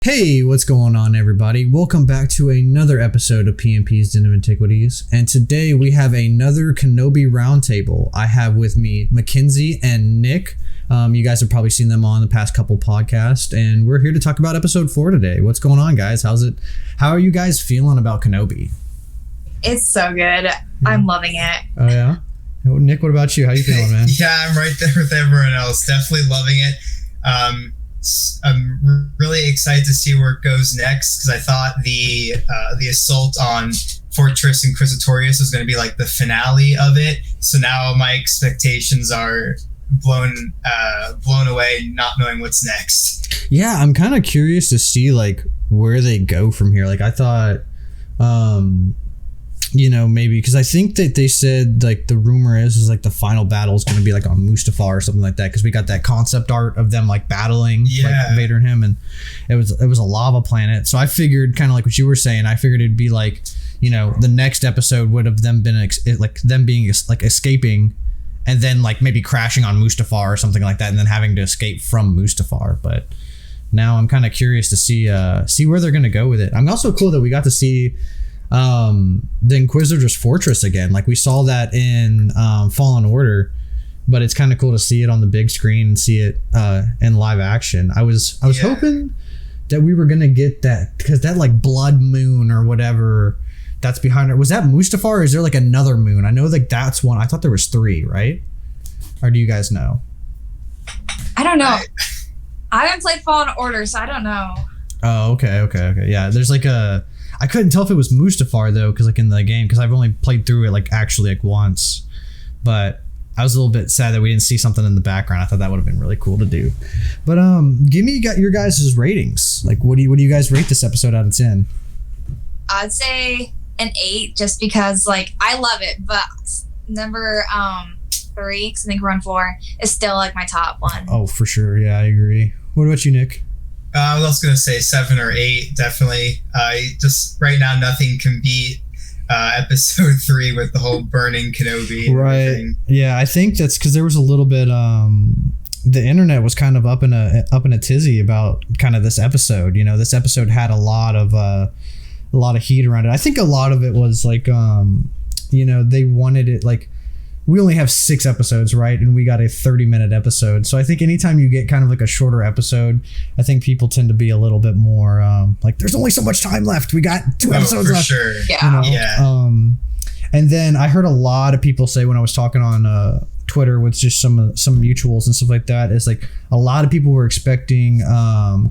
Hey, what's going on, everybody? Welcome back to another episode of PMP's Den of Antiquities, and today we have another Kenobi Roundtable. I have with me Mackenzie and Nick. You guys have probably seen them on the past couple podcasts, and we're here to talk about episode 4 today. What's going on, guys? How are you guys feeling about Kenobi? It's so good. I'm loving it. Oh, yeah? Nick, what about you? How you feeling, man? Yeah, I'm right there with everyone else. Definitely loving it. I'm really excited to see where it goes next because I thought the assault on Fortress Inquisitors was going to be like the finale of it. So now my expectations are blown away, not knowing what's next. Yeah, I'm kind of curious to see like where they go from here. Like I thought, maybe because I think that they said like the rumor is like the final battle is going to be like on Mustafar or something like that, because we got that concept art of them like battling like Vader and him, and it was a lava planet. So I figured, kind of like what you were saying, I figured it'd be like, the next episode would have them been them being like escaping and then like maybe crashing on Mustafar or something like that, and then having to escape from Mustafar. But now I'm kind of curious to see where they're going to go with it. I'm also cool that we got to see the Inquisitors Fortress again. Like we saw that in Fallen Order, but it's kind of cool to see it on the big screen and see it in live action. I was hoping that we were gonna get that, because that like blood moon or whatever that's behind it, was that Mustafar, or is there like another moon? I know like that's one. I thought there was 3, right? Or do you guys know? I don't know. I haven't played Fallen Order, so I don't know. Oh, okay. Yeah, there's like I couldn't tell if it was Mustafar though, because like in the game, because I've only played through it like actually like once, but I was a little bit sad that we didn't see something in the background. I thought that would have been really cool to do. But give me your guys' ratings. Like what do you guys rate this episode out of 10? I'd say an 8, just because like I love it, but number 3, because I think we're on 4, is still like my top one. Oh, for sure. Yeah, I agree. What about you, Nick? I was also going to say 7 or 8, definitely. Just right now, nothing can beat episode 3 with the whole burning Kenobi. Right. Thing. Yeah, I think that's because there was a little bit. The internet was kind of up in a tizzy about kind of this episode. This episode had a lot of heat around it. I think a lot of it was like, they wanted it like. We only have 6 episodes, right? And we got a 30-minute episode. So I think anytime you get kind of like a shorter episode, I think people tend to be a little bit more like, there's only so much time left. We got 2 episodes left. Sure. Yeah. Yeah. And then I heard a lot of people say when I was talking on Twitter with just some mutuals and stuff like that, is like a lot of people were expecting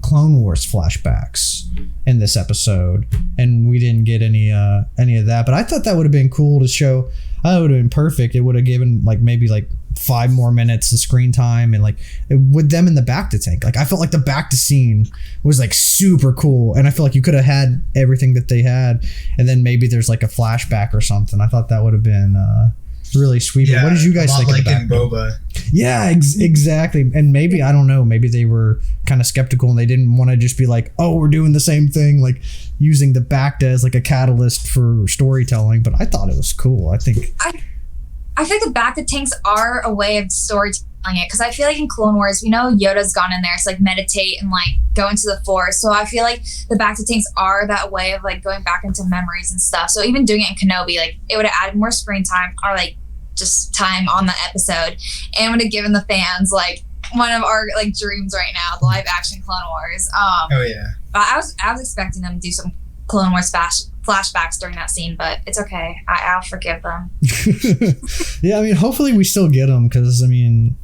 Clone Wars flashbacks in this episode, and we didn't get any of that. But I thought that would have been cool to show. It would have been perfect. It would have given like maybe like 5 more minutes of screen time, and like with them in the Bacta tank. Like I felt like the Bacta scene was like super cool, and I feel like you could have had everything that they had, and then maybe there's like a flashback or something. I thought that would have been really sweet. Yeah, but what did you guys think like of the in Boba? Yeah, exactly. And maybe, I don't know, maybe they were kind of skeptical and they didn't want to just be like, oh, we're doing the same thing, like using the Bacta as like a catalyst for storytelling. But I thought it was cool. I think the Bacta tanks are a way of storytelling it, because I feel like in Clone Wars, we know Yoda's gone in there to like meditate and like go into the Force. So I feel like the Bacta tanks are that way of like going back into memories and stuff. So even doing it in Kenobi, like it would have added more screen time, or like just time on the episode, and would have given the fans like one of our like dreams right now, the live action Clone Wars. Oh yeah. But I was expecting them to do some Clone Wars flashbacks during that scene, but it's okay. I'll forgive them. Yeah, I mean, hopefully we still get them, because I mean,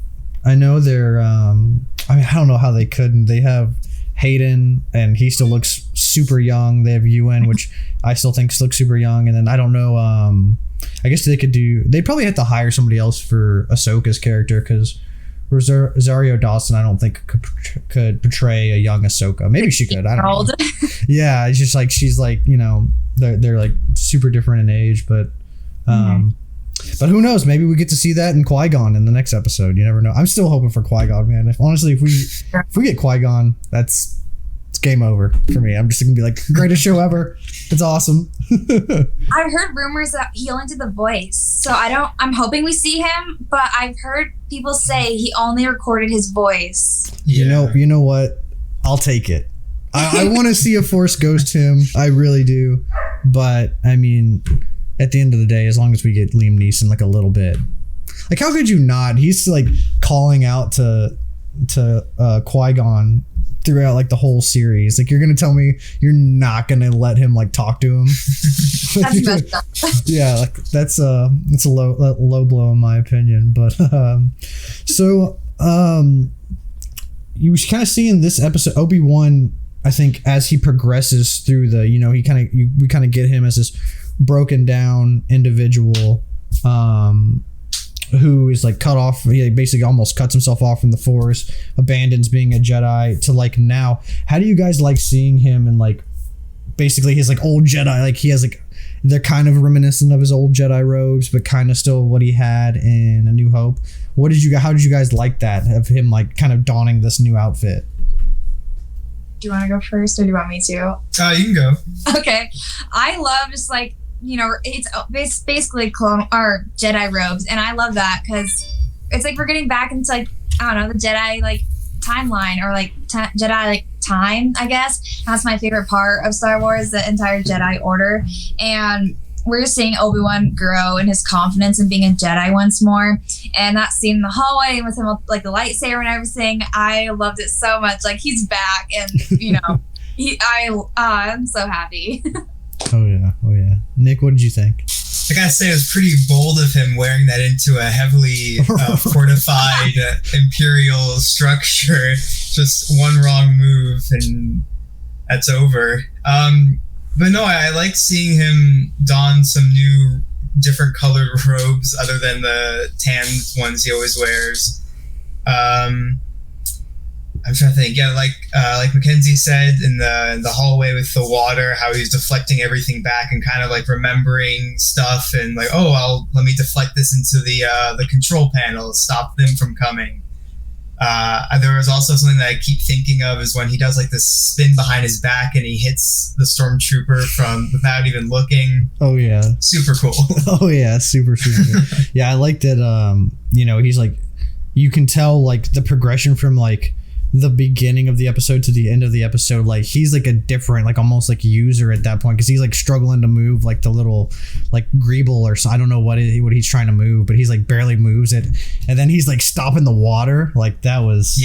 I know they're. I don't know how they couldn't. They have Hayden, and he still looks super young. They have Ewan, which I still think looks super young, and then I don't know. I guess they'd probably have to hire somebody else for Ahsoka's character, because Rosario Dawson, I don't think could portray a young Ahsoka. Maybe she could. I don't know. Yeah, it's just like she's like, they're like super different in age, but but who knows? Maybe we get to see that in Qui Gon in the next episode. You never know. I'm still hoping for Qui Gon, man. If we get Qui Gon, it's game over for me. I'm just gonna be like, greatest show ever. It's awesome. I've heard rumors that he only did the voice, so I'm hoping we see him, but I've heard people say he only recorded his voice. Yeah. You know what? I'll take it. I want to see a Force ghost him. I really do. But I mean, at the end of the day, as long as we get Liam Neeson like a little bit, like how could you not? He's like calling out to Qui Gon throughout like the whole series. Like, you're gonna tell me you're not gonna let him like talk to him? That's messed up. Yeah, like that's a low blow in my opinion. But you kind of see in this episode Obi-Wan, I think, as he progresses through the, we kind of get him as this broken down individual who is like cut off. He basically almost cuts himself off from the Force, abandons being a Jedi, to like now. How do you guys like seeing him in like basically his like old Jedi? Like he has like, they're kind of reminiscent of his old Jedi robes, but kind of still what he had in A New Hope. How did you guys like that, of him like kind of donning this new outfit? Do you want to go first, or do you want me to? You can go. Okay. I love just like, it's basically clone or Jedi robes, and I love that because it's like we're getting back into like, I don't know, the Jedi like timeline, or like Jedi like time, I guess. That's my favorite part of Star Wars, the entire Jedi Order, and we're just seeing Obi-Wan grow in his confidence in being a Jedi once more. And that scene in the hallway with him with like the lightsaber and everything, I loved it so much. Like, he's back, and I'm so happy. Oh yeah. Nick, what did you think? I gotta say, it was pretty bold of him wearing that into a heavily fortified Imperial structure. Just one wrong move and that's over. But no, I like seeing him don some new, different colored robes other than the tan ones he always wears. I'm trying to think. Yeah, like Mackenzie said in the hallway with the water, how he's deflecting everything back and kind of like remembering stuff, and like, let me deflect this into the control panel, stop them from coming. There was also something that I keep thinking of, is when he does like this spin behind his back and he hits the stormtrooper from without even looking. Oh yeah, super cool. Oh yeah, super cool. Yeah, I liked it. He's like, you can tell like the progression from like the beginning of the episode to the end of the episode. Like, he's like a different, like almost like user at that point, because he's like struggling to move like the little like greeble, or so I don't know what he's trying to move, but he's like barely moves it, and then he's like stopping the water. Like, that was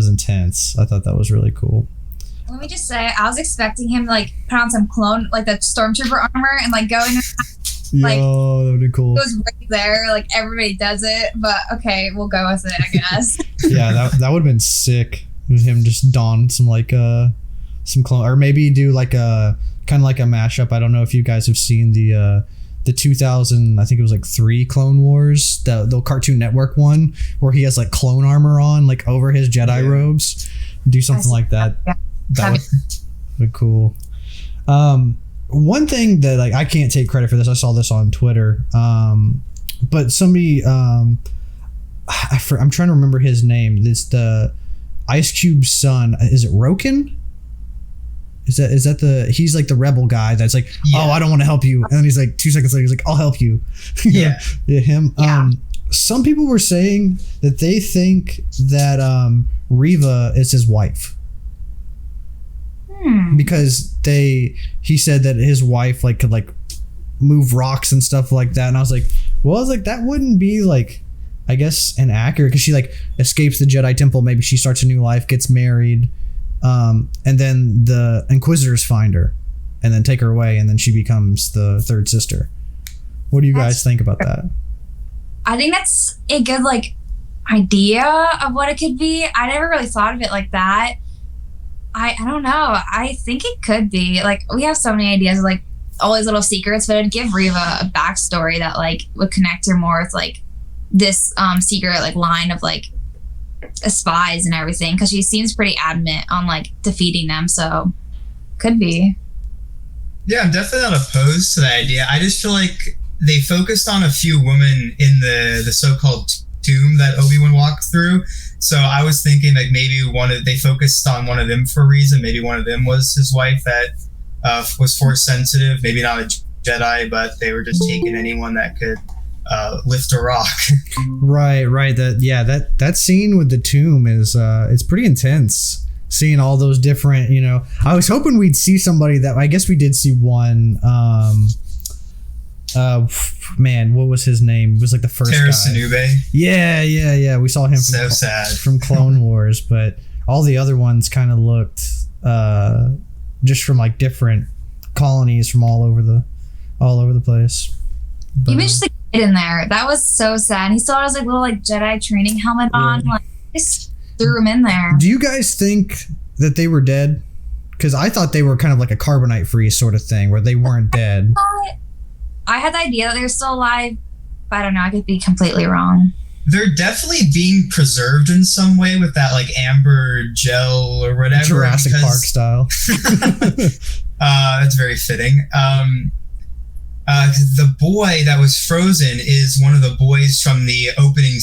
intense. I thought that was really cool. Let me just say, I was expecting him to like put on some clone, like the stormtrooper armor, and like go in. Like, that would be cool. It was right there, like everybody does it, but okay, we'll go with it, I guess. Yeah, that would have been sick. Him just don some like some clone, or maybe do like a kind of like a mashup. I don't know if you guys have seen the 2000, I think it was like 3 Clone Wars, the Cartoon Network one, where he has like clone armor on like over his Jedi robes. Do something like that. Yeah. That would be cool. One thing that like I can't take credit for this, I saw this on Twitter, but somebody, I'm trying to remember his name. It's the Ice Cube's son. Is it Rokin? Is that he's like the rebel guy that's like, oh, I don't want to help you, and then he's like 2 seconds later he's like, I'll help you. Yeah. Yeah, him. Yeah. Some people were saying that they think that Riva is his wife. Because he said that his wife like could like move rocks and stuff like that, and I was like, that wouldn't be like, I guess, inaccurate, because she like escapes the Jedi Temple, maybe she starts a new life, gets married, and then the Inquisitors find her and then take her away, and then she becomes the third sister. What do you guys think about that? I think that's a good like idea of what it could be. I never really thought of it like that. I don't know. I think it could be. Like, we have so many ideas of like all these little secrets, but it'd give Riva a backstory that like would connect her more with like this secret like line of like spies and everything, because she seems pretty adamant on like defeating them. So could be. Yeah, I'm definitely not opposed to the idea. I just feel like they focused on a few women in the so-called tomb that Obi-Wan walked through. So I was thinking like maybe they focused on one of them for a reason. Maybe one of them was his wife that was Force sensitive. Maybe not a Jedi, but they were just taking anyone that could lift a rock. Right. That scene with the tomb is it's pretty intense. seeing all those different, I was hoping we'd see somebody that, I guess we did see one, man, what was his name? It was like the first Sanube. Yeah. We saw him sad from Clone Wars, but all the other ones kind of looked just from like different colonies from all over the place. But, even just a kid in there, that was so sad. He still had his like little like Jedi training helmet on. Like, just threw him in there. Do you guys think that they were dead? Because I thought they were kind of like a carbonite freeze sort of thing where they weren't dead. I had the idea that they're still alive, but I don't know. I could be completely wrong. They're definitely being preserved in some way with that like amber gel or whatever. Jurassic Park style. That's very fitting. The boy that was frozen is one of the boys from the opening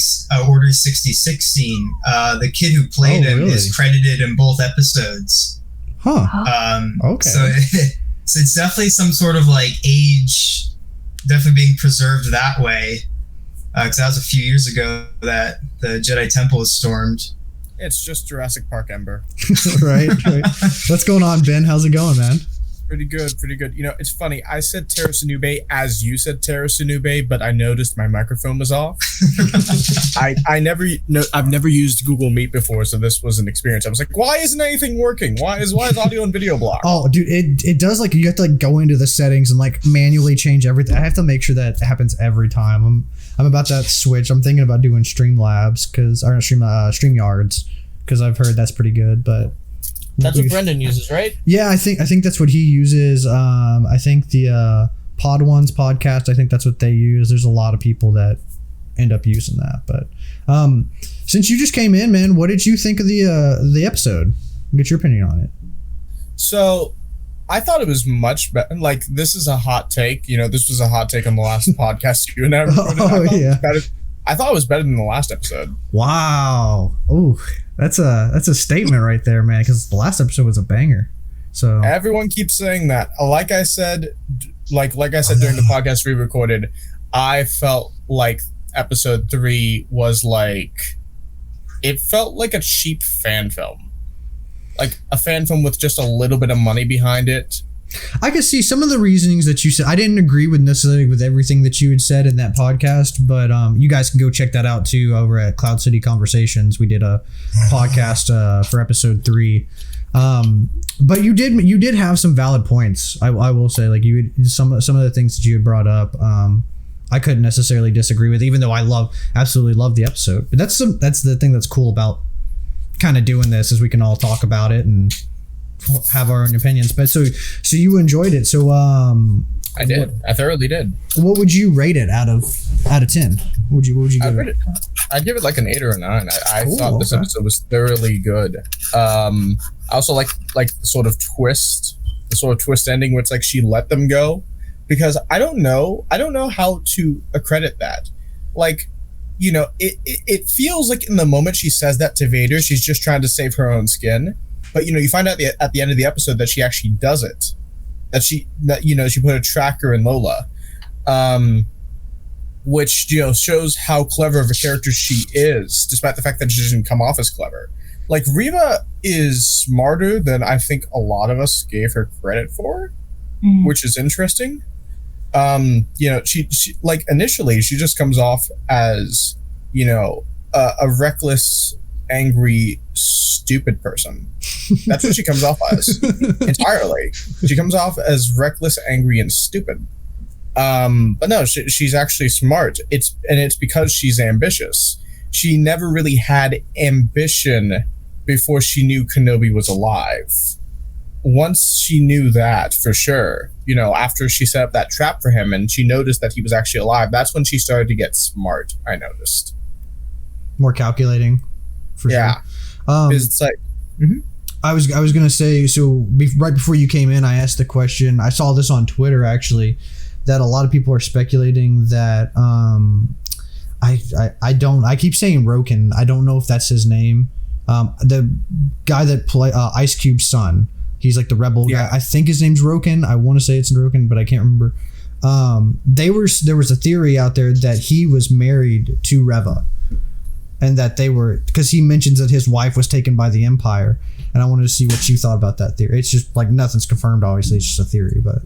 Order 66 scene. The kid who played him is credited in both episodes. Huh. Okay. So it's definitely some sort of like age, definitely being preserved that way. Because that was a few years ago that the Jedi Temple was stormed. It's just Jurassic Park Ember. right. What's going on, Ben? How's it going, man? Pretty good. It's funny. I said Terra Sanube as you said Terra Sanube, but I noticed my microphone was off. I've never used Google Meet before, so this was an experience. I was like, why isn't anything working? Why is audio and video blocked? Oh, dude, it does like you have to like go into the settings and like manually change everything. I have to make sure that happens every time. I'm about to switch. I'm thinking about doing StreamYards because I've heard that's pretty good, but. That's what Brendan uses, right? Yeah, I think that's what he uses. I think the Pod Ones podcast, I think that's what they use. There's a lot of people that end up using that. But since you just came in, man, what did you think of the episode? Get your opinion on it. So I thought it was much better. Like, this is a hot take. This was a hot take on the last podcast you and I recorded. I thought it was better than the last episode. Wow. Oh, that's a statement right there, man, because the last episode was a banger. So everyone keeps saying that. Like I said during the podcast we recorded, I felt like episode 3 was like, it felt like a cheap fan film. Like a fan film with just a little bit of money behind it. I could see some of the reasonings that you said. I didn't agree with necessarily with everything that you had said in that podcast, but you guys can go check that out too over at Cloud City Conversations. We did a podcast for episode 3. But you did have some valid points. I will say, like some of the things that you had brought up. I couldn't necessarily disagree with, even though I absolutely love the episode. But that's the thing that's cool about kind of doing this, is we can all talk about it and have our own opinions. But so you enjoyed it. So I did. I thoroughly did. What would you rate it out of 10? What would you give it? I'd give it like an 8 or a 9. I thought this episode was thoroughly good. I also like the sort of twist ending where it's like she let them go, because I don't know how to accredit that. Like, it feels like in the moment she says that to Vader, she's just trying to save her own skin. But you find out at the end of the episode that she actually does it. That she put a tracker in Lola, which shows how clever of a character she is, despite the fact that she doesn't come off as clever. Like, Riva is smarter than I think a lot of us gave her credit for, which is interesting. She like initially she just comes off as a reckless, angry, stupid person. That's what she comes off as entirely. She comes off as reckless, angry, and stupid. But no, she's actually smart. It's because she's ambitious. She never really had ambition before she knew Kenobi was alive. Once she knew that for sure, after she set up that trap for him and she noticed that he was actually alive, that's when she started to get smart. I noticed more calculating. For sure. It's like, I was gonna say, so right before you came in, I asked the question. I saw this on Twitter actually, that a lot of people are speculating that I keep saying Rokin. I don't know if that's his name. The guy that play Ice Cube's son. He's like the rebel guy. I think his name's Rokin. I want to say it's Rokin, but I can't remember. There was a theory out there that he was married to Reva, and that they were, because he mentions that his wife was taken by the Empire, and I wanted to see what you thought about that theory. It's just like nothing's confirmed, obviously. It's just a theory, but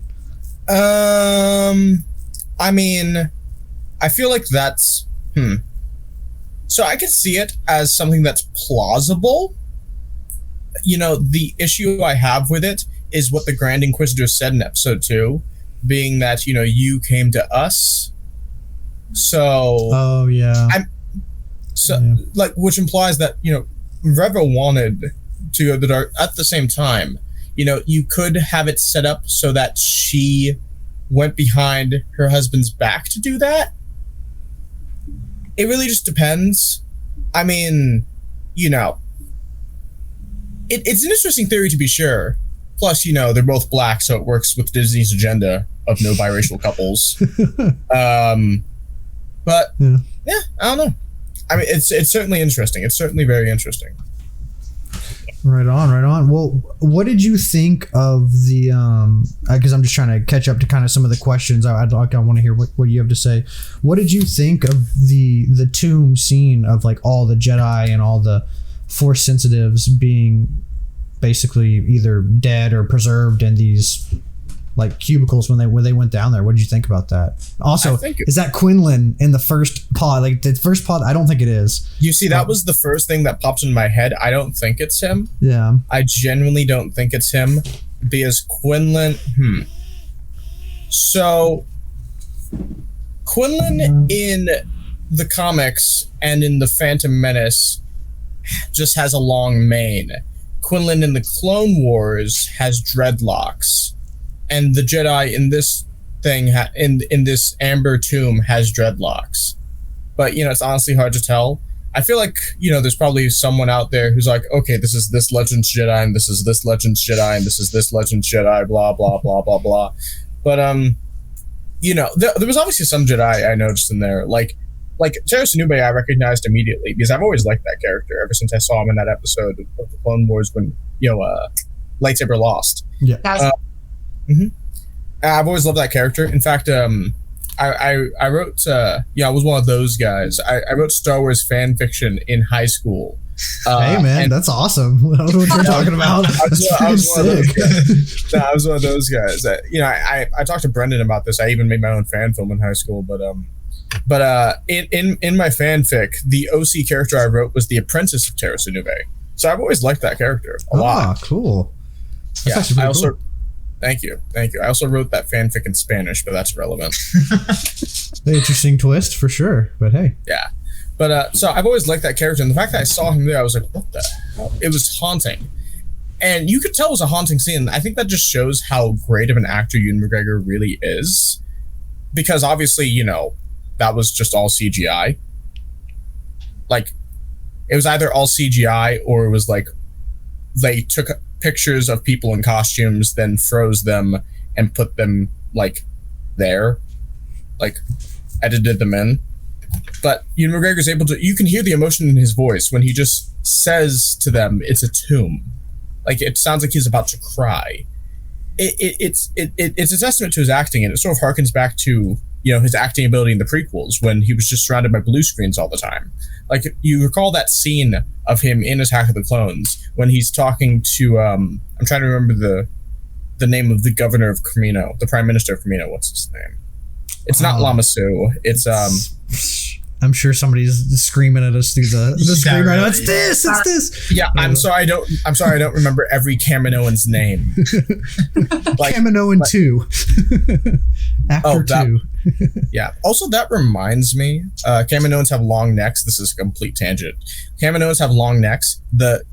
I mean, I feel like that's So I could see it as something that's plausible. You know, the issue I have with it is what the Grand Inquisitor said in episode 2, being that, you know, you came to us. So oh yeah. Like, which implies that, you know, Reva wanted to go the dark at the same time. You know, you could have it set up so that she went behind her husband's back to do that. It really just depends. I mean, you know, it's an interesting theory to be sure. Plus, you know, they're both black, so it works with Disney's agenda of no biracial couples. But yeah, I don't know. I mean, it's certainly interesting. It's certainly very interesting. Right on. Well, what did you think of the because I'm just trying to catch up to kind of some of the questions. I want to hear what you have to say. What did you think of the tomb scene of like all the Jedi and all the Force sensitives being basically either dead or preserved in these like cubicles when they went down there? What did you think about that? Also, is that Quinlan in the first pod? Like the first pod, I don't think it is. You see, that was the first thing that popped in my head. I don't think it's him. Yeah. I genuinely don't think it's him because Quinlan. So Quinlan in the comics and in the Phantom Menace just has a long mane. Quinlan in the Clone Wars has dreadlocks. And the Jedi in this thing, in this amber tomb, has dreadlocks. But, you know, it's honestly hard to tell. I feel like, you know, there's probably someone out there who's like, okay, this is this Legends Jedi, and this is this Legends Jedi, and this is this Legends Jedi, blah, blah, blah, blah, blah. But, you know, there was obviously some Jedi I noticed in there. Like Terrace Nube I recognized immediately, because I've always liked that character ever since I saw him in that episode of the Clone Wars when, you know, Lightsaber lost. Yeah. I've always loved that character. In fact, I wrote, I was one of those guys. I wrote Star Wars fan fiction in high school. Hey man, that's awesome. I don't know what you're talking about. I was one of those guys. That, you know, I talked to Brendan about this. I even made my own fan film in high school. But in my fanfic, the OC character I wrote was the apprentice of Terrace Nube. So I've always liked that character a lot. Ah, cool. That's I also. Cool. Thank you. I also wrote that fanfic in Spanish, but that's irrelevant. Interesting twist for sure, but hey. Yeah. But so I've always liked that character, and the fact that I saw him there, I was like, what the hell? It was haunting. And you could tell it was a haunting scene. I think that just shows how great of an actor Ewan McGregor really is. Because obviously, you know, that was just all CGI. Like, it was either all CGI or it was like they took pictures of people in costumes, then froze them and put them like there, like edited them in. But Ewan McGregor's able to, you can hear the emotion in his voice when he just says to them, it's a tomb. Like, it sounds like he's about to cry. It's a testament to his acting, and it sort of harkens back to, you know, his acting ability in the prequels when he was just surrounded by blue screens all the time. Like, you recall that scene of him in Attack of the Clones when he's talking to, I'm trying to remember the name of the governor of Kamino, the prime minister of Kamino. What's his name? It's not Lama Su. It's I'm sure somebody's screaming at us through the screen right now. It's this. Yeah, I'm sorry I don't remember every Kaminoan's name. Like, Kaminoan 2. Actor 2. Yeah. Also, that reminds me, Kaminoans have long necks. This is a complete tangent. Kaminoans have long necks. The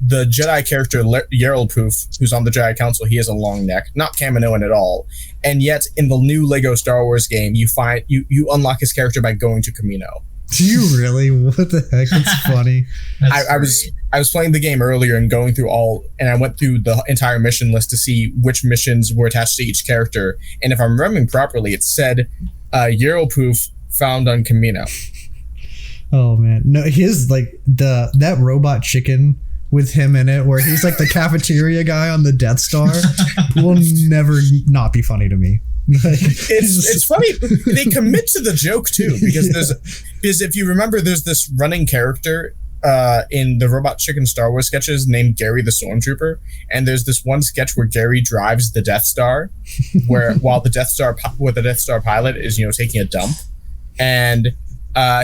Jedi character Yerl Poof, who's on the Jedi Council, he has a long neck. Not Kaminoan at all. And yet, in the new Lego Star Wars game, you find you unlock his character by going to Kamino. Do you really? What the heck? It's funny. I was playing the game earlier and going through and I went through the entire mission list to see which missions were attached to each character. And if I'm remembering properly, it said Yerl Poof found on Kamino. Oh man, no, his like that robot chicken with him in it, where he's like the cafeteria guy on the Death Star, will never not be funny to me. Like, it's funny. They commit to the joke too, because if you remember, there's this running character in the Robot Chicken Star Wars sketches named Gary the Stormtrooper, and there's this one sketch where Gary drives the Death Star, while the Death Star pilot is taking a dump, and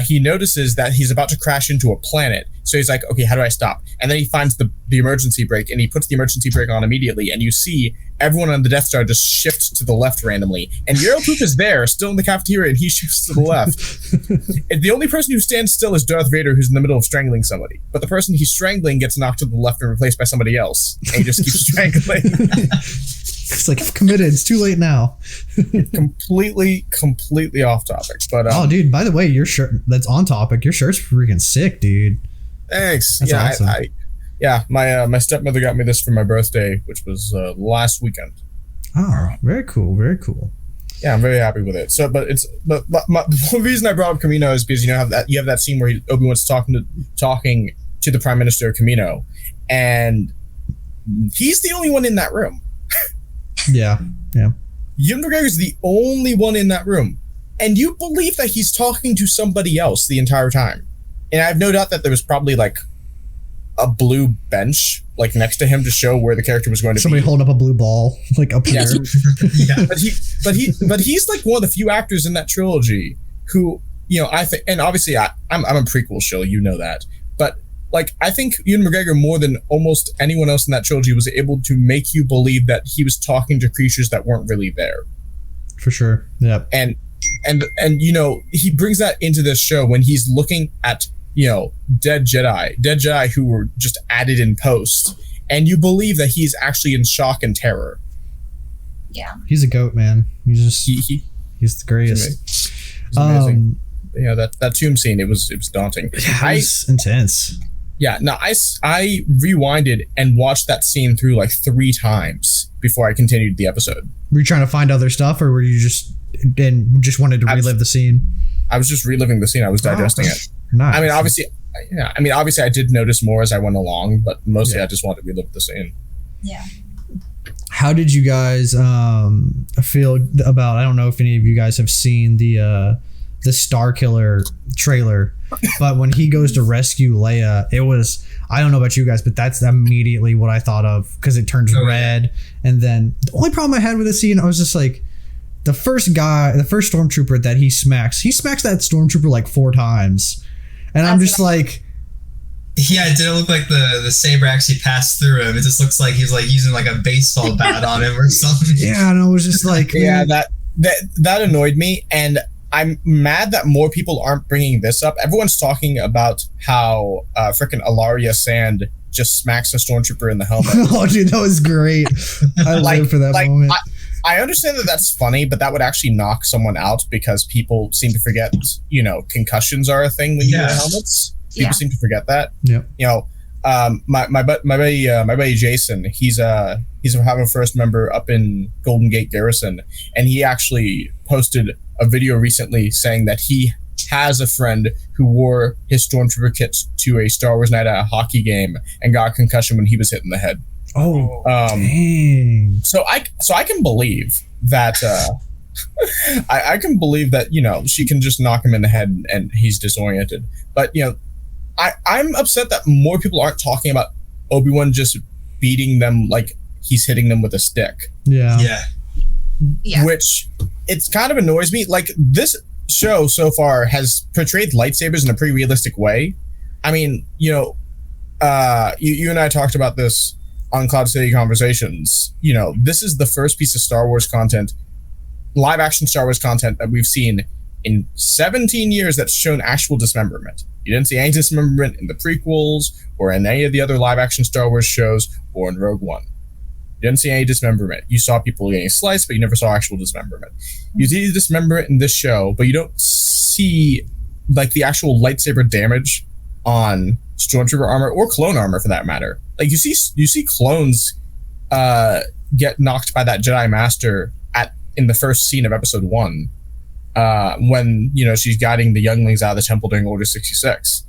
he notices that he's about to crash into a planet. So he's like, okay, how do I stop? And then he finds the emergency brake, and he puts the emergency brake on immediately, and you see everyone on the Death Star just shifts to the left randomly. And Yaro Poop is there, still in the cafeteria, and he shifts to the left. And the only person who stands still is Darth Vader, who's in the middle of strangling somebody. But the person he's strangling gets knocked to the left and replaced by somebody else. And he just keeps strangling. It's like, committed. It's too late now. completely off topic. But oh, dude, by the way, your shirt, that's on topic. Your shirt's freaking sick, dude. Thanks. That's awesome. My stepmother got me this for my birthday, which was last weekend. Oh, very cool. Very cool. Yeah, I'm very happy with it. So, but the reason I brought up Kamino is because you have that scene where Obi-Wan's talking to the Prime Minister of Kamino, and he's the only one in that room. Yeah. Ewan McGregor is the only one in that room, and you believe that he's talking to somebody else the entire time. And I have no doubt that there was probably like a blue bench like next to him to show where the character was going to Somebody be. holding up a blue ball like up here. Yeah. But he's like one of the few actors in that trilogy who, I think, and obviously I'm a prequel show, that. But like, I think Ewan McGregor, more than almost anyone else in that trilogy, was able to make you believe that he was talking to creatures that weren't really there. For sure. Yeah. And he brings that into this show when he's looking at dead Jedi who were just added in post, and you believe that he's actually in shock and terror. Yeah, he's a goat, man. He's the greatest. He's amazing. That tomb scene, it was daunting. Yeah, it was intense. Yeah, no, I rewinded and watched that scene through like 3 times before I continued the episode. Were you trying to find other stuff, or were you just wanted to relive the scene? I was just reliving the scene. I was digesting it. Nice. I mean, obviously, I did notice more as I went along, but mostly I just wanted to relive the scene. Yeah. How did you guys feel about? I don't know if any of you guys have seen the Starkiller trailer, but when he goes to rescue Leia, it was, I don't know about you guys, but that's immediately what I thought of, because it turns red. And then the only problem I had with the scene, I was just like, the first stormtrooper that he smacks that stormtrooper like 4 times. And I'm just like, yeah, it didn't look like the saber actually passed through him. It just looks like he's like using like a baseball bat on him or something. Yeah, and I was just like, yeah, that annoyed me, and I'm mad that more people aren't bringing this up. Everyone's talking about how frickin' Ilaria Sand just smacks a stormtrooper in the helmet. Oh, dude, that was great. I live for that moment. I understand that that's funny, but that would actually knock someone out, because people seem to forget, concussions are a thing when you wear helmets. People seem to forget that. Yeah. My buddy Jason, he's a Havre First member up in Golden Gate Garrison, and he actually posted a video recently saying that he has a friend who wore his stormtrooper kit to a Star Wars night at a hockey game and got a concussion when he was hit in the head. Oh, dang. So I can believe that. I can believe that she can just knock him in the head and he's disoriented. But I'm upset that more people aren't talking about Obi-Wan just beating them like he's hitting them with a stick. Yeah. Which it kind of annoys me. Like, this show so far has portrayed lightsabers in a pretty realistic way. I mean, you and I talked about this on Cloud City Conversations. This is the first piece of Star Wars content, live action Star Wars content, that we've seen in 17 years that's shown actual dismemberment. You didn't see any dismemberment in the prequels or in any of the other live action Star Wars shows or in Rogue One. You didn't see any dismemberment. You saw people getting sliced, but you never saw actual dismemberment. You see dismemberment in this show, but you don't see like the actual lightsaber damage on stormtrooper armor or clone armor, for that matter. Like, you see clones get knocked by that Jedi Master in the first scene of Episode 1, when she's guiding the younglings out of the temple during Order 66,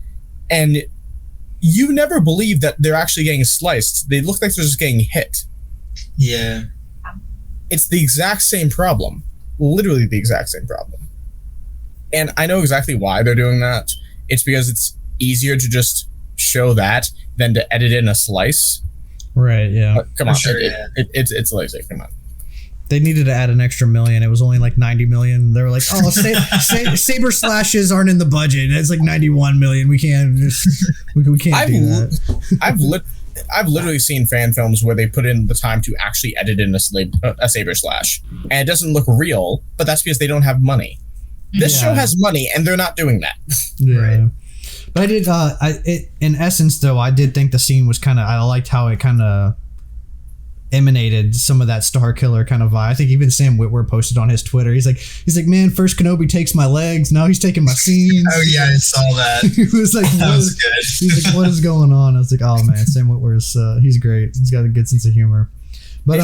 and you never believe that they're actually getting sliced. They look like they're just getting hit. Yeah, it's the exact same problem, literally the exact same problem. And I know exactly why they're doing that. It's because it's easier to just show that than to edit in a slice. Right, yeah. Come on, sure, it's lazy. Come on. They needed to add an extra $1 million. It was only like 90 million. They were like, "Oh, Saber Slashes aren't in the budget. It's like 91 million. We can't do that." I've literally seen fan films where they put in the time to actually edit in a Saber Slash, and it doesn't look real. But that's because they don't have money. This show has money, and they're not doing that. Yeah. Right. But I did. In essence, though, I did think the scene was kind of. I liked how it kind of emanated some of that Starkiller kind of vibe. I think even Sam Witwer posted on his Twitter. He's like, man, first Kenobi takes my legs, now he's taking my scenes. Oh yeah, I saw that. He was like, that was good. He's like, what is going on? I was like, oh man, Sam Witwer's he's great. He's got a good sense of humor. But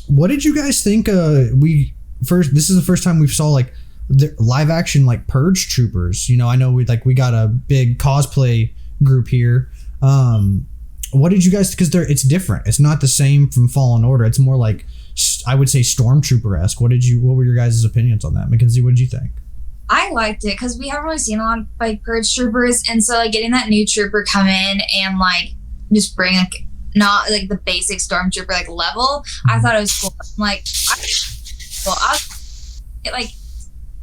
what did you guys think? This is the first time we saw like the live action like Purge Troopers. You know, I know we got a big cosplay group here. What did you guys? Because it's different. It's not the same from Fallen Order. It's more like, I would say, Stormtrooper-esque. What were your guys' opinions on that? Mackenzie, what did you think? I liked it because we haven't really seen a lot of like Purge Troopers, and so like getting that new trooper come in and like just bring like not like the basic Stormtrooper like level. I thought it was cool.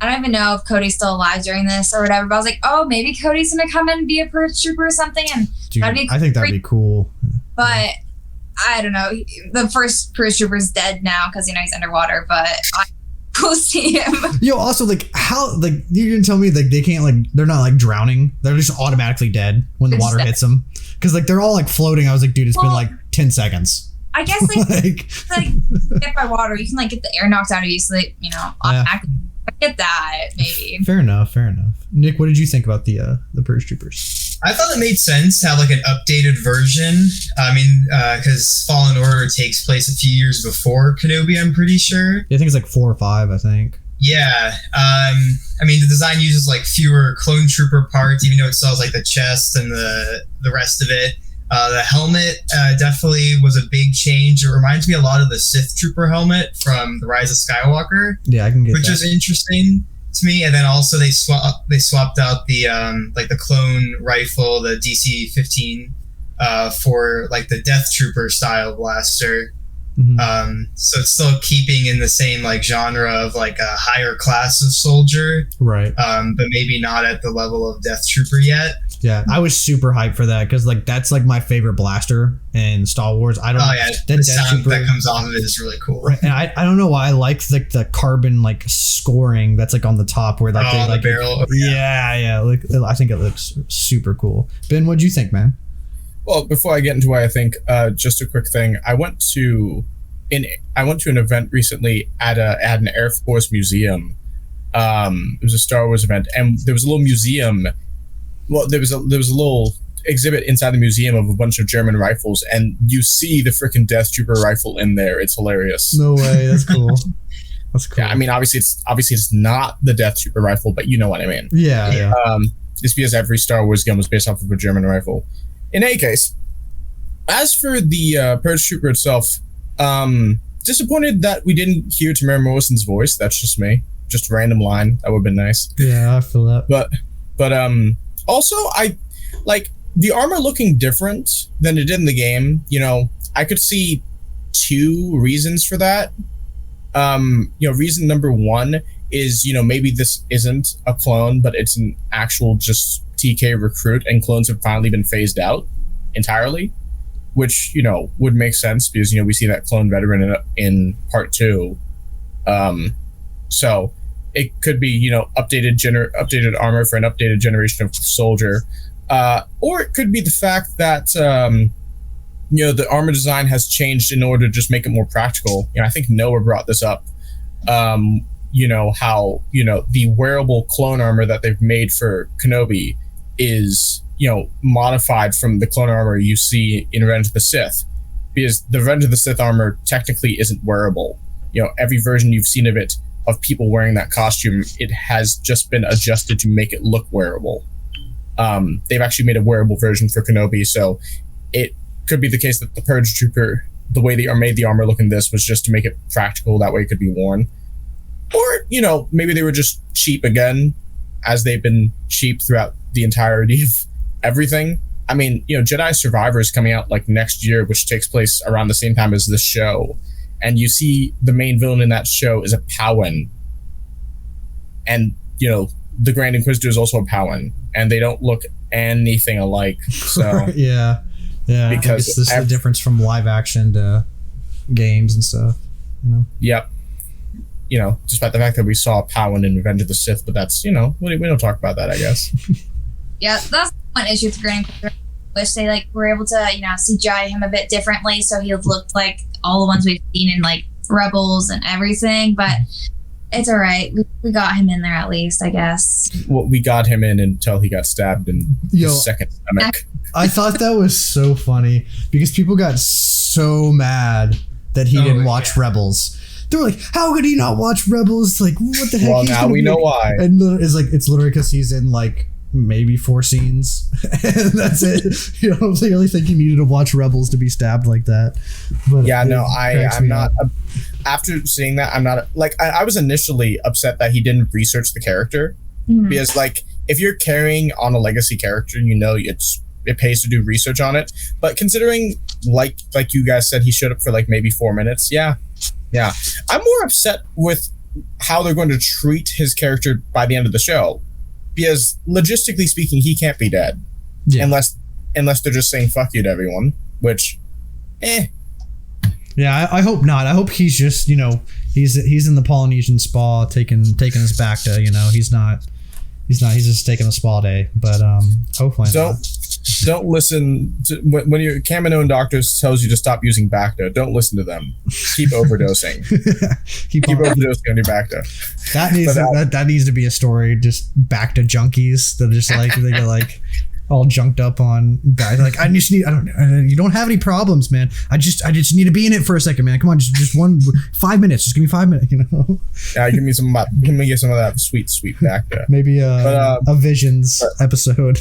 I don't even know if Cody's still alive during this or whatever, but I was like, oh, maybe Cody's gonna come in and be a Purge Trooper or something, and Dude, I think that'd be cool. But I don't know. The first Purge Trooper's dead now because he's underwater, but we'll see him. Yo, also how you didn't tell me they can't they're not drowning. They're just automatically dead when the water hits them because they're all floating. I was like, dude, it's been 10 seconds. I guess hit by water, you can get the air knocked out of you, so automatically. I get that, maybe. Fair enough. Nick, what did you think about the Purge Troopers? I thought it made sense to have an updated version. I mean, because Fallen Order takes place a few years before Kenobi, I'm pretty sure. Yeah, I think it's 4 or 5, I think. Yeah. I mean, the design uses fewer clone trooper parts, even though it still has the chest and the rest of it. The helmet definitely was a big change. It reminds me a lot of the Sith Trooper helmet from The Rise of Skywalker. Yeah, I can get which is interesting to me. And then also they swapped out the the clone rifle, the DC-15, for the Death Trooper style blaster. Mm-hmm. So it's still keeping in the same genre of a higher class of soldier, right? But maybe not at the level of Death Trooper yet. Yeah, I was super hyped for that because that's my favorite blaster in Star Wars. I don't. Oh yeah, the sound that comes off of it is really cool. Right, and I don't know why I like the carbon scoring that's on the top where the barrel. Yeah. I think it looks super cool. Ben, what'd you think, man? Well, before I get into what I think, just a quick thing. I went to an event recently at an Air Force museum. It was a Star Wars event, and there was a little museum. Well, there was a little exhibit inside the museum of a bunch of German rifles, and you see the freaking Death Trooper rifle in there. It's hilarious. No way, that's cool. That's cool. Yeah, I mean, obviously it's not the Death Trooper rifle, but you know what I mean. Yeah. It's because every Star Wars gun was based off of a German rifle. In any case, as for the Purge Trooper itself, disappointed that we didn't hear Tamara Morrison's voice. That's just me. Just a random line. That would have been nice. Yeah, I feel that. But also, I like the armor looking different than it did in the game. I could see 2 reasons for that. Reason number 1 is, maybe this isn't a clone, but it's an actual just TK recruit, and clones have finally been phased out entirely, which, would make sense because, we see that clone veteran in part 2. So it could be, updated armor for an updated generation of soldier. Or it could be the fact that, the armor design has changed in order to just make it more practical. I think Noah brought this up. How, the wearable clone armor that they've made for Kenobi is, modified from the clone armor you see in Revenge of the Sith. Because the Revenge of the Sith armor technically isn't wearable. Every version you've seen of it, of people wearing that costume, it has just been adjusted to make it look wearable. They've actually made a wearable version for Kenobi, so it could be the case that the Purge Trooper, the way they made the armor look in this, was just to make it practical, that way it could be worn. Or, maybe they were just cheap again, as they've been cheap throughout the entirety of everything. I mean, Jedi Survivor is coming out like next year, which takes place around the same time as this show. And you see the main villain in that show is a Powin. And, the Grand Inquisitor is also a Powin. And they don't look anything alike. So yeah. Because this is the difference from live action to games and stuff, Yep. Despite the fact that we saw Powin in Revenge of the Sith, but that's, we don't talk about that, I guess. Yeah, that's one issue with the Grand Inquisitor. Wish they were able to, CGI him a bit differently so he looked like all the ones we've seen in Rebels and everything, but it's all right. We got him in there at least, I guess. Well, we got him in until he got stabbed in his second stomach. I thought that was so funny because people got so mad that he didn't watch Rebels. They were like, "How could he not watch Rebels? What the heck?" Well, now we know why. And it's literally because he's in maybe 4 scenes, and that's it. You don't really think you needed to watch Rebels to be stabbed like that. But yeah, no, I'm not. After seeing that, I'm not I was initially upset that he didn't research the character because if you're carrying on a legacy character, it pays to do research on it. But considering like you guys said, he showed up for maybe 4 minutes. Yeah. I'm more upset with how they're going to treat his character by the end of the show. Because logistically speaking, he can't be dead unless they're just saying "fuck you" to everyone. Which, Yeah, I hope not. I hope he's just he's in the Polynesian spa taking us back to he's not. He's just taking a spa day. But hopefully don't listen to when your Kaminoan doctor tells you to stop using Bacta. Don't listen to them. Keep overdosing. keep overdosing on your Bacta. That needs to be a story. Just Bacta junkies that are just they get all junked up on. I just need. I don't. You don't have any problems, man. I just need to be in it for a second, man. Come on, just 5 minutes. Just give me 5 minutes. Yeah, give me some of that sweet Bacta. Maybe a Visions episode.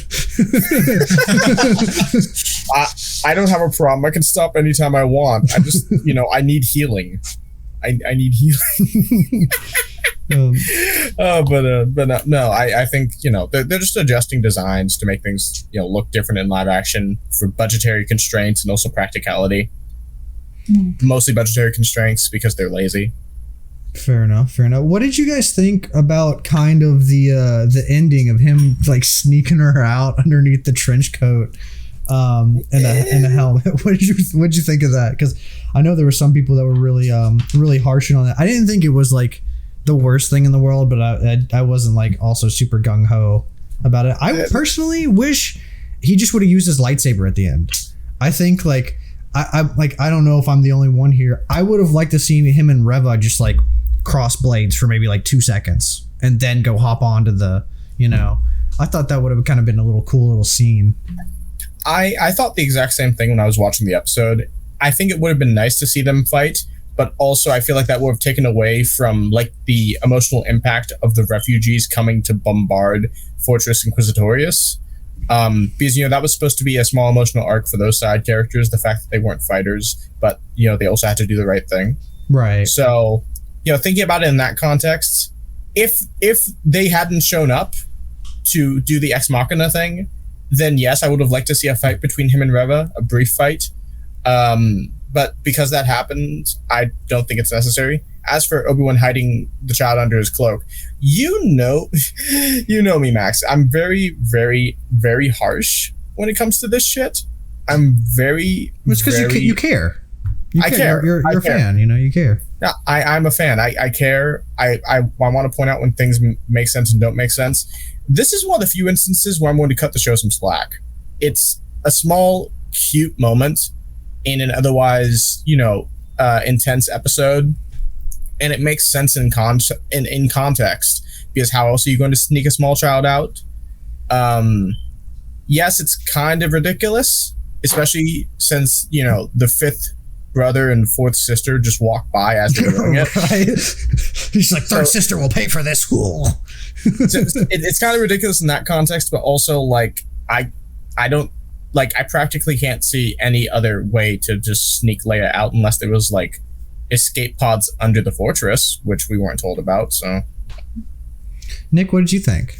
I don't have a problem. I can stop anytime I want. I just I need healing. I need healing. No, I think they're just adjusting designs to make things look different in live action for budgetary constraints and also practicality. Mostly budgetary constraints because they're lazy. Fair enough. What did you guys think about kind of the ending of him sneaking her out underneath the trench coat and a helmet? What did you think of that? Because I know there were some people that were really harshing on that. I didn't think it was the worst thing in the world, but I wasn't also super gung-ho about it. I personally wish he just would have used his lightsaber at the end. I think I don't know if I'm the only one here. I would have liked to see him and Reva just cross blades for maybe 2 seconds and then go hop onto the I thought that would have kind of been a little cool little scene. I thought the exact same thing when I was watching the episode. I think it would have been nice to see them fight, but also I feel like that would have taken away from the emotional impact of the refugees coming to bombard Fortress Inquisitorius. Because that was supposed to be a small emotional arc for those side characters, the fact that they weren't fighters, but they also had to do the right thing. Right. So, thinking about it in that context, if they hadn't shown up to do the Ex Machina thing, then yes, I would have liked to see a fight between him and Reva, a brief fight. But because that happened, I don't think it's necessary. As for Obi-Wan hiding the child under his cloak, you know me, Max. I'm very, very, very harsh when it comes to this shit. I'm very. It's because you care. I care. You're a fan. You care. Yeah, I'm a fan. I care. I want to point out when things make sense and don't make sense. This is one of the few instances where I'm going to cut the show some slack. It's a small, cute moment in an otherwise, intense episode, and it makes sense in context, because how else are you going to sneak a small child out? Yes, it's kind of ridiculous, especially since the fifth brother and fourth sister just walk by as they're doing it. Right? He's like, third sister will pay for this. Cool. So it's kind of ridiculous in that context, but also I don't. I practically can't see any other way to just sneak Leia out unless there was escape pods under the fortress, which we weren't told about. So, Nick, what did you think?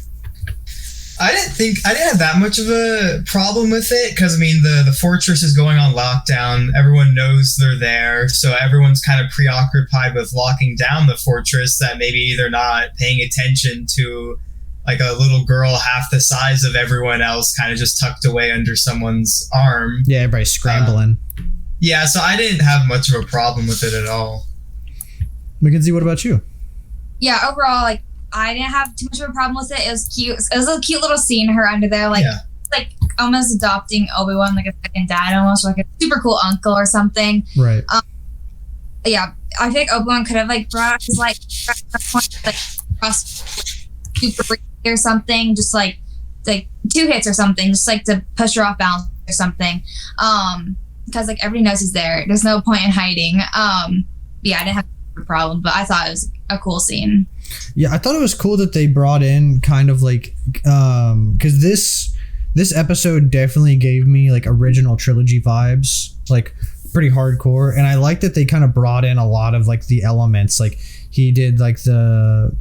I didn't have that much of a problem with it because I mean the fortress is going on lockdown. Everyone knows they're there, so everyone's kind of preoccupied with locking down the fortress. That maybe they're not paying attention to like a little girl half the size of everyone else, kind of just tucked away under someone's arm. Yeah, everybody's scrambling. Yeah, so I didn't have much of a problem with it at all. Mackenzie, what about you? Yeah, overall, like, I didn't have too much of a problem with it. It was cute. It was a cute little scene, her under there, like, like almost adopting Obi-Wan, like a second dad, almost like a super cool uncle or something. Right. Yeah, I think Obi-Wan could have like brought his like cross super or something, just like 2 hits or something, just like to push her off balance or something. Because like everybody knows he's there. There's no point in hiding. Yeah, I didn't have a problem, but I thought it was a cool scene. Yeah, I thought it was cool that they brought in kind of like because this episode definitely gave me like original trilogy vibes, like pretty hardcore, and I like that they kind of brought in a lot of like the elements. Like he did like the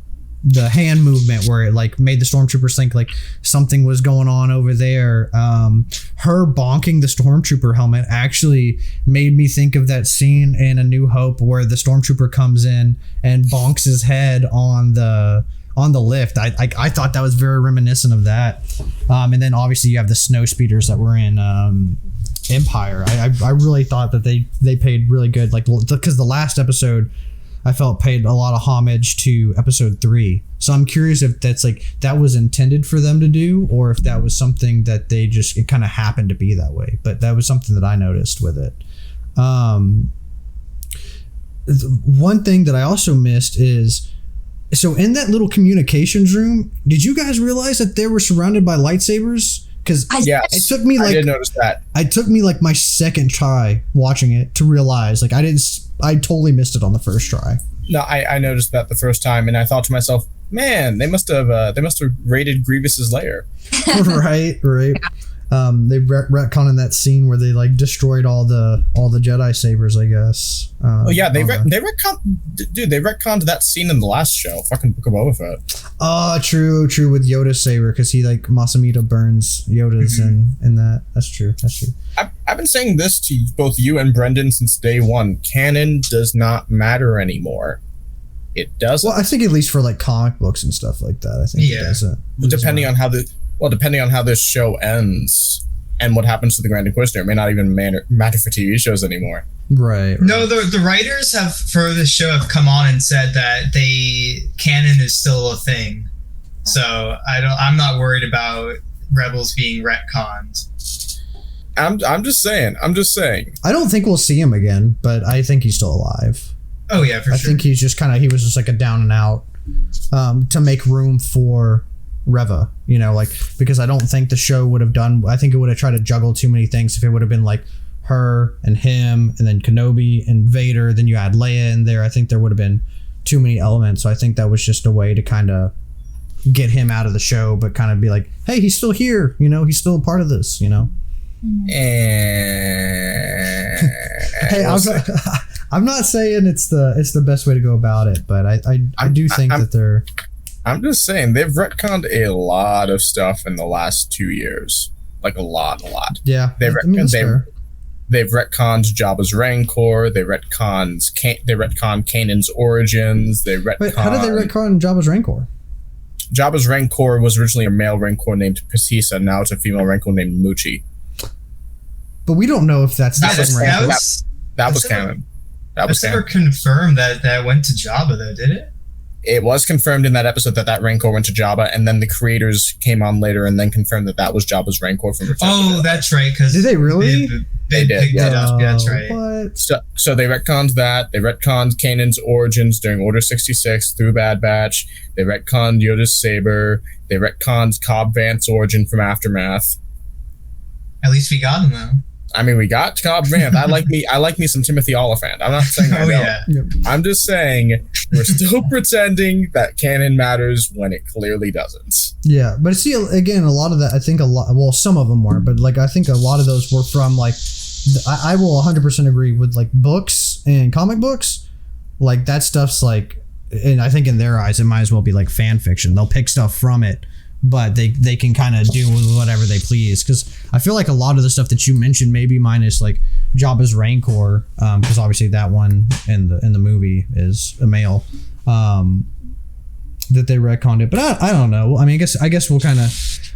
hand movement where it like made the stormtroopers think like something was going on over there. Her bonking the stormtrooper helmet actually made me think of that scene in A New Hope where the stormtrooper comes in and bonks his head on the lift. I thought that was very reminiscent of that. And then obviously you have the snow speeders that were in Empire. I really thought that they paid really good, like, because the last episode I felt paid a lot of homage to episode 3. So I'm curious if that's like that was intended for them to do, or if that was something that they just, it kind of happened to be that way. But that was something that I noticed with it. One thing that I also missed is, so in that little communications room, did you guys realize that they were surrounded by lightsabers? Because it took me like, I did notice that. It took me like my second try watching it to realize, like, I totally missed it on the first try. No, I noticed that the first time, and I thought to myself, man, they must have raided Grievous's lair. Right. They retconned in that scene where they like destroyed all the Jedi sabers, I guess. They retconned that scene in the last show, fucking Book of Boba Fett. True with Yoda's saber, because he like Masamita burns Yoda's in that. That's true. I've been saying this to both you and Brendan since day one. Canon does not matter anymore. It doesn't. Well, I think at least for like comic books and stuff like that, I think it doesn't. Depending on how this show ends and what happens to the Grand Inquisitor, it may not even matter for TV shows anymore. Right. No, the writers for this show have come on and said that canon is still a thing. So I'm not worried about Rebels being retconned. I'm just saying. I don't think we'll see him again, but I think he's still alive. Oh yeah, for sure. I think he's just he was just like a down and out to make room for Reva, like, because I don't think the show would have done, I think it would have tried to juggle too many things if it would have been like her and him and then Kenobi and Vader, then you add Leia in there. I think there would have been too many elements. So I think that was just a way to kind of get him out of the show, but kind of be like, hey, he's still here, he's still a part of this, Hey, I'm not saying it's the best way to go about it, but I do think that they're... I'm just saying they've retconned a lot of stuff in the last 2 years, like a lot. Yeah, they've retconned Jabba's Rancor. They retcon Kanan's origins. Wait, how did they retcon Jabba's Rancor? Jabba's Rancor was originally a male Rancor named Pasisa. Now it's a female Rancor named Muchi. But we don't know if that's the same Rancor. That was canon. That was never confirmed that went to Jabba, though, did it? It was confirmed in that episode that Rancor went to Jabba, and then the creators came on later and then confirmed that was Jabba's Rancor from Return. Oh, that's right. Did they really? They did. Yeah, that's right. What? So they retconned that. They retconned Kanan's origins during Order 66 through Bad Batch. They retconned Yoda's saber. They retconned Cobb Vanth's origin from Aftermath. At least we got him, though. I mean, we got Cobb Vanth. I like me some Timothy Oliphant. I'm not saying I don't. Yeah. Yep. I'm just saying we're still pretending that canon matters when it clearly doesn't. Yeah, but see, again, a lot of that, I think some of them weren't, but like I think a lot of those were from like, I will 100% agree with like books and comic books. Like that stuff's like, and I think in their eyes, it might as well be like fan fiction. They'll pick stuff from it but they can kind of do whatever they please. Because I feel like a lot of the stuff that you mentioned, maybe minus like Jabba's Rancor, because obviously that one in the movie is a male, that they retconned it. But I don't know. I mean, I guess we'll kind of,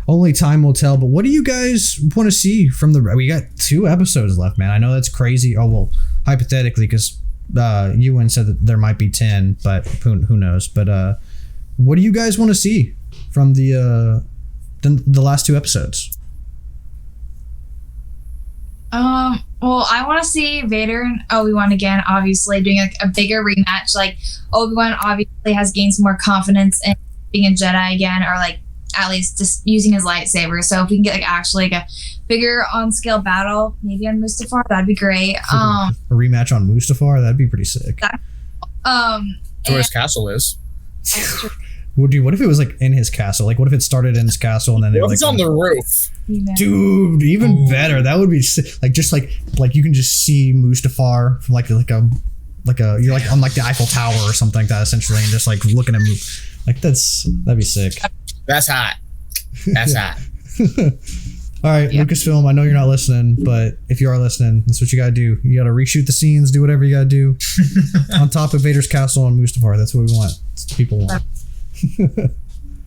only time will tell. But what do you guys want to see from we got 2 episodes left, man. I know that's crazy. Oh, well, hypothetically, because Ewan said that there might be 10, but who knows. But what do you guys want to see from the last 2 episodes? Well, I want to see Vader and Obi-Wan again, obviously doing like a bigger rematch. Like Obi-Wan obviously has gained some more confidence in being a Jedi again, or like at least just using his lightsaber. So if we can get like actually like a bigger on scale battle, maybe on Mustafar, that'd be great. A rematch on Mustafar, that'd be pretty sick. Where his castle is. Well, dude, what if it was like in his castle? Like, what if it started in his castle and then it's on the roof? Dude, even better. That would be sick. Like just like you can just see Mustafar from like a you're like on like the Eiffel Tower or something like that, essentially, and just like looking at like that'd be sick. That's hot. That's hot. All right, Lucasfilm, I know you're not listening, but if you are listening, that's what you gotta do. You gotta reshoot the scenes, do whatever you gotta do on top of Vader's castle on Mustafar. That's what we want. That's what people want.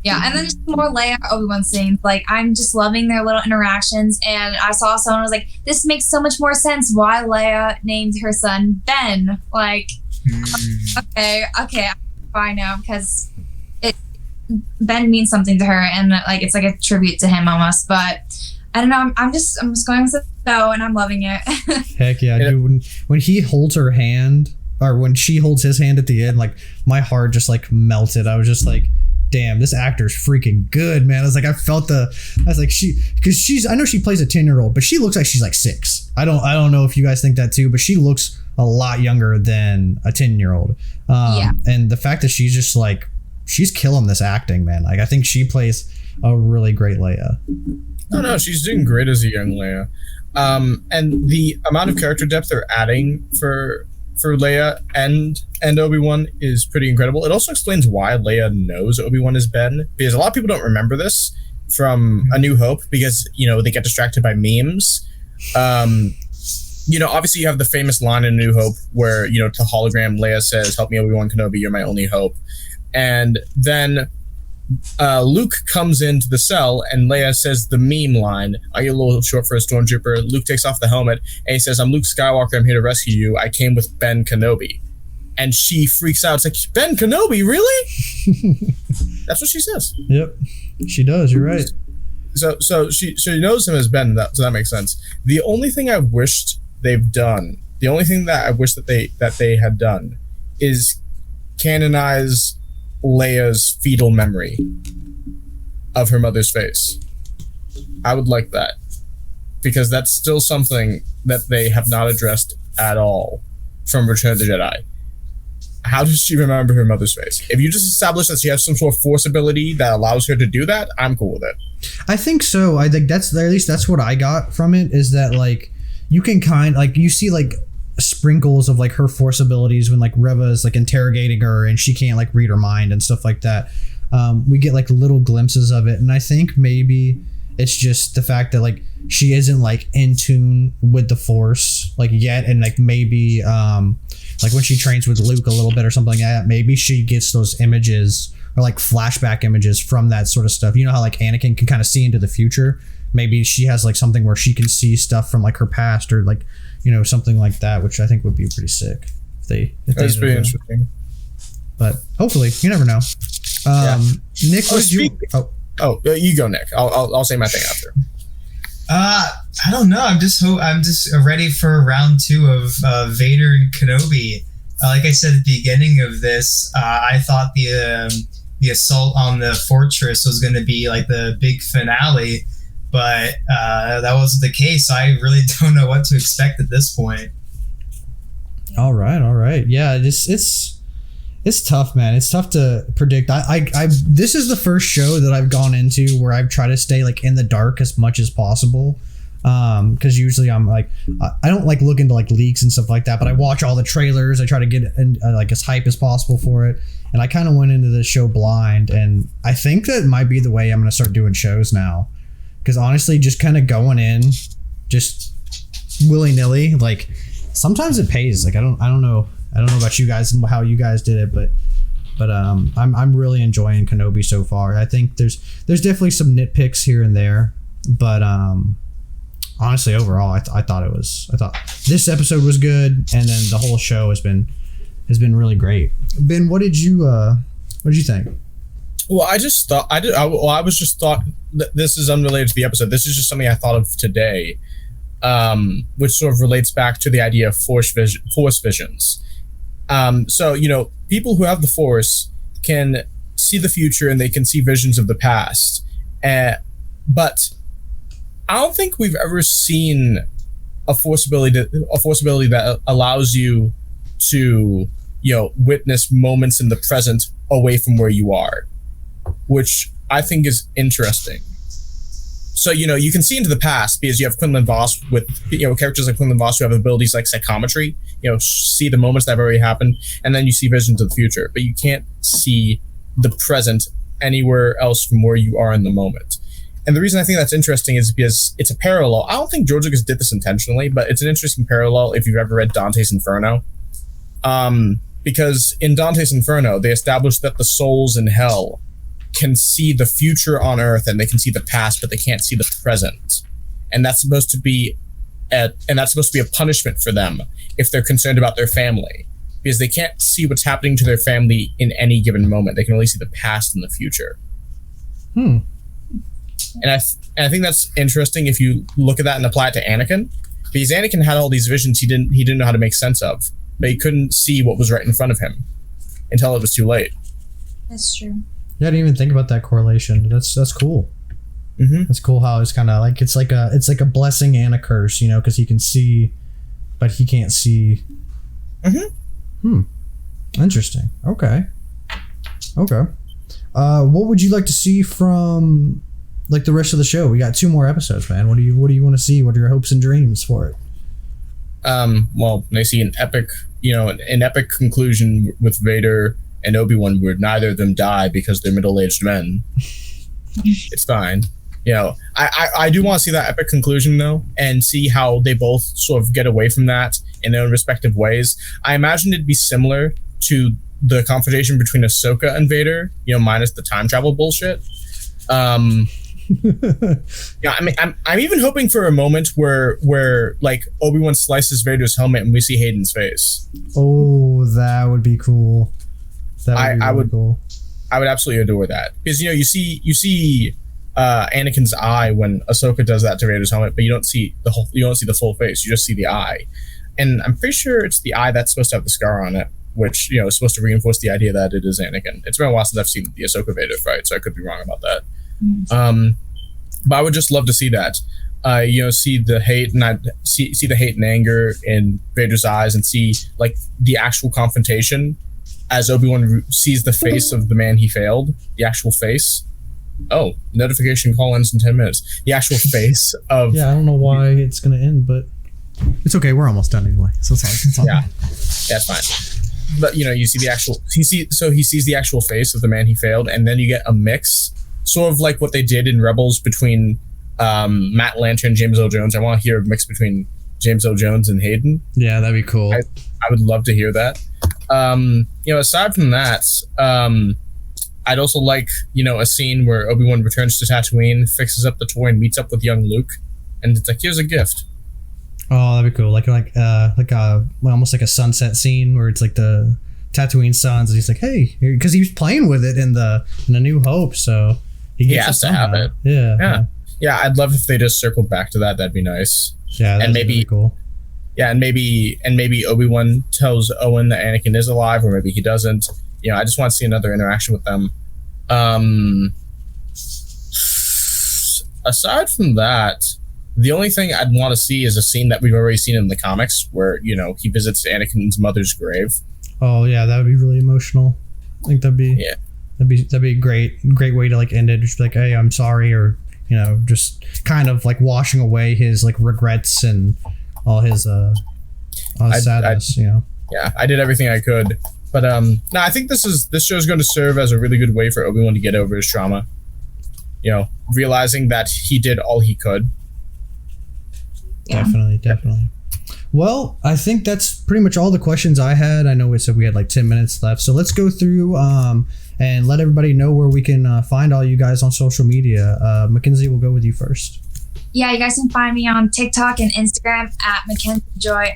Yeah, and then just more Leia Obi-Wan scenes. Like, I'm just loving their little interactions. And I saw someone was like, "This makes so much more sense why Leia named her son Ben." Like, okay, fine now, because Ben means something to her, and like it's like a tribute to him almost. But I don't know. I'm just going with the flow, and I'm loving it. Heck yeah, dude! When he holds her hand, or when she holds his hand at the end, like my heart just like melted. I was just like, damn, this actor's freaking good, man. I was like, I was like, I know she plays a 10-year-old, but she looks like she's like 6. I don't know if you guys think that too, but she looks a lot younger than a 10-year-old. And the fact that she's just like, she's killing this acting, man. Like, I think she plays a really great Leia. No, she's doing great as a young Leia. And the amount of character depth they're adding for Leia and Obi-Wan is pretty incredible. It also explains why Leia knows Obi-Wan is Ben, because a lot of people don't remember this from A New Hope, because, you know, they get distracted by memes. You know, obviously you have the famous line in A New Hope where, you know, to hologram, Leia says, "Help me, Obi-Wan Kenobi, you're my only hope." And then Luke comes into the cell and Leia says the meme line, "Are you a little short for a stormtrooper?" Luke takes off the helmet and he says, "I'm Luke Skywalker, I'm here to rescue you. I came with Ben Kenobi." And she freaks out. It's like, "Ben Kenobi, really?" That's what she says. Yep, she does. You're right. So she knows him as Ben, so that makes sense. The only thing I wished they've done, the only thing that I wish that they had done, is canonize Leia's fetal memory of her mother's face. I would like that, because that's still something that they have not addressed at all from Return of the Jedi. How does she remember her mother's face? If you just establish that she has some sort of force ability that allows her to do that, I'm cool with it. I think so. I think that's, at least that's what I got from it, is that like you can you see like sprinkles of like her force abilities when like Riva is like interrogating her and she can't like read her mind and stuff like that. We get like little glimpses of it, and I think maybe it's just the fact that like she isn't like in tune with the force like yet, and like maybe like when she trains with Luke a little bit or something like that, maybe she gets those images or like flashback images from that sort of stuff. You know how like Anakin can kind of see into the future? Maybe she has like something where she can see stuff from like her past, or like, you know, something like that, which I think would be pretty sick if that's pretty interesting. But hopefully, you never know. Nick, you go, Nick. I'll say my thing after. I don't know. I'm just ready for round 2 of Vader and Kenobi. Like I said at the beginning of this, I thought the assault on the fortress was going to be like the big finale, but that wasn't the case. I really don't know what to expect at this point. All right. Yeah, it's tough, man. It's tough to predict. This is the first show that I've gone into where I've tried to stay like in the dark as much as possible. Because usually I'm like, I don't like look into like leaks and stuff like that, but I watch all the trailers. I try to get like as hype as possible for it. And I kind of went into this show blind, and I think that might be the way I'm going to start doing shows now. Because honestly, just kind of going in, just willy nilly, like sometimes it pays. Like I don't know about you guys and how you guys did it, but I'm really enjoying Kenobi so far. I think there's definitely some nitpicks here and there, but honestly, overall, I thought this episode was good, and then the whole show has been really great. Ben, what did you think? Well, I just thought this is unrelated to the episode. This is just something I thought of today, which sort of relates back to the idea of force visions. So people who have the Force can see the future and they can see visions of the past, but I don't think we've ever seen a force ability that allows you to witness moments in the present away from where you are, which I think is interesting. So you can see into the past because you have Quinlan Vos with characters like Quinlan Vos who have abilities like psychometry, see the moments that have already happened, and then you see visions of the future, but you can't see the present anywhere else from where you are in the moment. And the reason I think that's interesting is because it's a parallel. I don't think George Lucas did this intentionally, but it's an interesting parallel if you've ever read Dante's Inferno. Because in Dante's Inferno, they established that the souls in hell can see the future on Earth and they can see the past, but they can't see the present. And that's supposed to be a punishment for them if they're concerned about their family, because they can't see what's happening to their family in any given moment. They can only see the past and the future. And I think that's interesting if you look at that and apply it to Anakin, because Anakin had all these visions he didn't know how to make sense of, but he couldn't see what was right in front of him until it was too late. That's true. Yeah, I didn't even think about that correlation. That's cool. Mm-hmm. That's cool how it's kind of like it's like a blessing and a curse, because he can see, but he can't see. Interesting. Okay. What would you like to see from like the rest of the show? We got 2 more episodes, man. What do you want to see? What are your hopes and dreams for it? Well, they see an epic conclusion with Vader and Obi-Wan where neither of them die because they're middle-aged men. It's fine. I do want to see that epic conclusion though, and see how they both sort of get away from that in their own respective ways. I imagine it'd be similar to the confrontation between Ahsoka and Vader, minus the time travel bullshit. I'm even hoping for a moment where like Obi-Wan slices Vader's helmet and we see Hayden's face. Oh, that would be cool. That would be cool. I would absolutely adore that, because you see Anakin's eye when Ahsoka does that to Vader's helmet, but you don't see the full face. You just see the eye, and I'm pretty sure it's the eye that's supposed to have the scar on it, which is supposed to reinforce the idea that it is Anakin. It's been a while since I've seen the Ahsoka Vader fight, so I could be wrong about that. But I would just love to see that. See the hate and see the hate and anger in Vader's eyes, and see like the actual confrontation as Obi-Wan sees the face of the man he failed, the actual face. Oh, notification call ends in 10 minutes. The actual face of... Yeah, I don't know why it's going to end, but it's okay. We're almost done anyway. So it's all yeah, it's fine. But, you see the actual... He sees the actual face of the man he failed, and then you get a mix, sort of like what they did in Rebels between Matt Lanter and James Earl Jones. I want to hear a mix between James Earl Jones and Hayden. Yeah, that'd be cool. I would love to hear that. Aside from that, I'd also like, a scene where Obi-Wan returns to Tatooine, fixes up the toy, and meets up with young Luke, and it's like, here's a gift. Oh, that'd be cool. Like almost like a sunset scene where it's like the Tatooine suns, and he's like, hey, because he was playing with it in the New Hope, so he has to have it. Yeah. I'd love if they just circled back to that. That'd be nice. Yeah, that'd be really cool. Yeah, and maybe Obi-Wan tells Owen that Anakin is alive, or maybe he doesn't. I just want to see another interaction with them. Aside from that, the only thing I'd want to see is a scene that we've already seen in the comics, where he visits Anakin's mother's grave. Oh yeah, that would be really emotional. I think that'd be a great way to like end it. Just be like, hey, I'm sorry, or you know, just kind of like washing away his like regrets and all his sadness, you know. Yeah, I did everything I could. But no, I think this show is going to serve as a really good way for Obi-Wan to get over his trauma. You know, realizing that he did all he could. Yeah. Definitely. Well, I think that's pretty much all the questions I had. I know we said we had like 10 minutes left. So let's go through and let everybody know where we can find all you guys on social media. Mackenzie, we'll go with you first. Yeah, you guys can find me on TikTok and Instagram at MackenzieJoy_.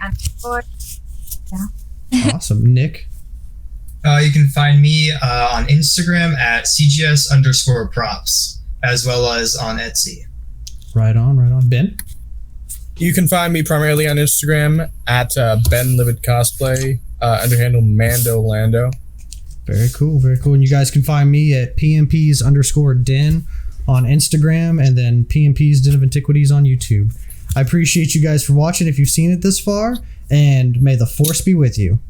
Yeah. Awesome. Nick? You can find me on Instagram at CGS_props, as well as on Etsy. Right on. Ben? You can find me primarily on Instagram at Ben Livid Cosplay, under handle Mando Lando. Very cool. And you guys can find me at PMPs_Den on Instagram, and then PMPs Den of Antiquities on YouTube. I appreciate you guys for watching if you've seen it this far, and may the Force be with you.